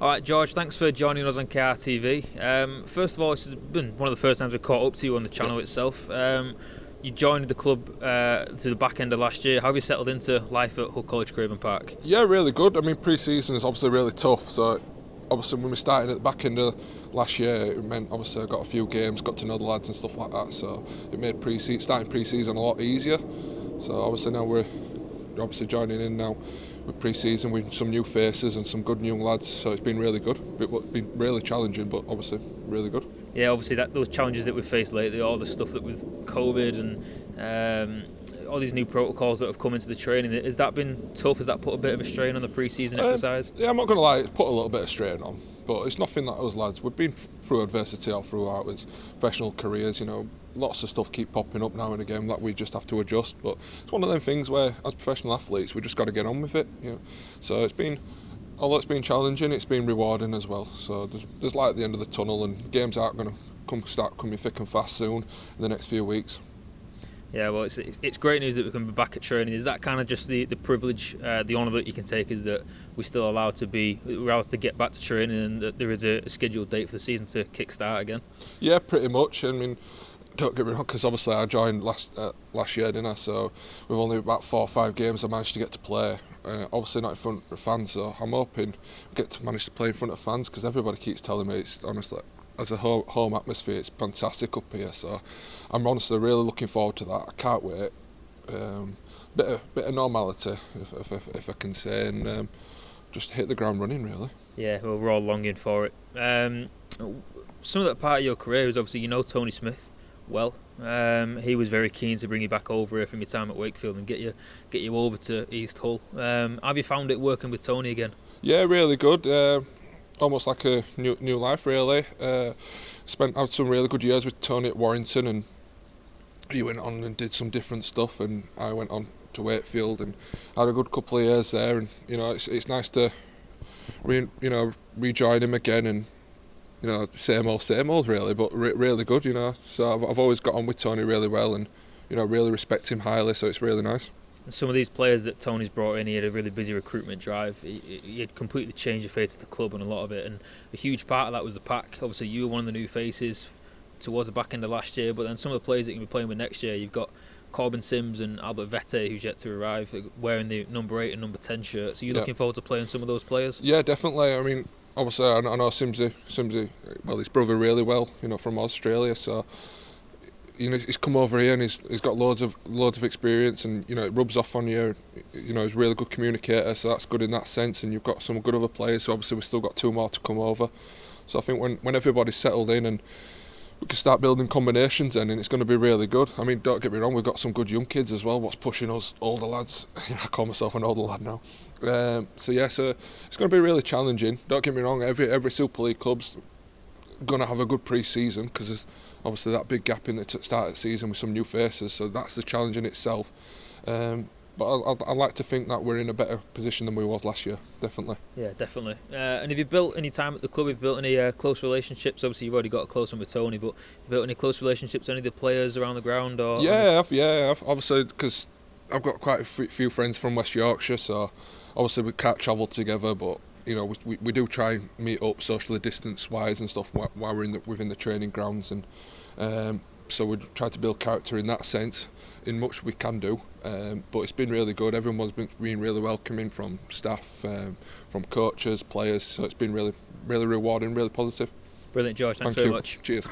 All right, George, thanks for joining us on KRTV. First of all, this has been one of the first times we've caught up to you on the channel itself. You joined the club through the back end of last year. How have you settled into life at Hull College Craven Park? Yeah, really good. I mean, pre-season is obviously really tough. So, obviously, when we started at the back end of last year, it meant obviously I got a few games, got to know the lads and stuff like that. So, it made starting pre-season a lot easier. So, obviously now we're obviously joining in now with pre-season with some new faces and some good young lads. So, it's been really good. It's been really challenging, but obviously really good. Yeah, obviously those challenges that we've faced lately, all the stuff that with COVID and all these new protocols that have come into the training, has that been tough? Has that put a bit of a strain on the pre-season exercise? Yeah, I'm not going to lie, it's put a little bit of strain on, but it's nothing that us lads, we've been through adversity all throughout our professional careers, lots of stuff keep popping up now and again that we just have to adjust, but it's one of them things where as professional athletes we just got to get on with it. So although it's been challenging, it's been rewarding as well. So there's light at the end of the tunnel, and games aren't going to start coming thick and fast soon in the next few weeks. Yeah, well, it's great news that we can be back at training. Is that kind of just the privilege, the honour that you can take, is that we're still allowed to get back to training, and that there is a scheduled date for the season to kick-start again? Yeah, pretty much. I mean, don't get me wrong, because obviously I joined last year, didn't I? So we've only about 4 or 5 games I managed to get to play. Obviously not in front of fans, so I'm hoping I get to manage to play in front of fans, because everybody keeps telling me it's honestly, as a home atmosphere, it's fantastic up here. So I'm honestly really looking forward to that. I can't wait. Bit of normality, if I can say, and just hit the ground running really. Yeah, well, we're all longing for it. Some of that part of your career is obviously Tony Smith well. He was very keen to bring you back over here from your time at Wakefield and get you over to East Hull. Have you found it working with Tony again? Yeah, really good. Almost like a new life really. Had some really good years with Tony at Warrington, and he went on and did some different stuff, and I went on to Wakefield and had a good couple of years there. And it's nice to rejoin him again, and same old really, but really good. So I've always got on with Tony really well, and really respect him highly. So it's really nice. Some of these players that Tony's brought in, he had a really busy recruitment drive. He had completely changed the face of the club on a lot of it, and a huge part of that was the pack. Obviously, you were one of the new faces towards the back end of last year, but then some of the players that you're going to be playing with next year, you've got Corbin Sims and Albert Vete, who's yet to arrive, wearing the number 8 and number 10 shirts. Are you looking forward to playing some of those players? Yeah, definitely. I mean, obviously, I know Simsy, well, his brother really well, from Australia, so he's come over here and he's got loads of experience, and it rubs off on you. He's a really good communicator, so that's good in that sense. And you've got some good other players, so obviously we've still got 2 more to come over. So I think when everybody's settled in and we can start building combinations then, and it's going to be really good. I mean, don't get me wrong, we've got some good young kids as well. What's pushing us older lads? I call myself an older lad now. So it's going to be really challenging. Don't get me wrong, every Super League club's going to have a good pre-season, because there's obviously that big gap in the start of the season with some new faces, so that's the challenge in itself. But I'd like to think that we're in a better position than we was last year, definitely. Yeah, definitely. And have you built any time at the club? Have you built any close relationships? Obviously, you've already got a close one with Tony, but have you built any close relationships with any of the players around the ground? I've obviously, because I've got quite a few friends from West Yorkshire, so obviously we can't travel together, but we do try and meet up socially distance-wise and stuff while we're within the training grounds, and so we try to build character in that sense, in much we can do. But it's been really good. Everyone's been really welcoming, from staff, from coaches, players. So it's been really, really rewarding, really positive. Brilliant, George. Thanks very much. Cheers.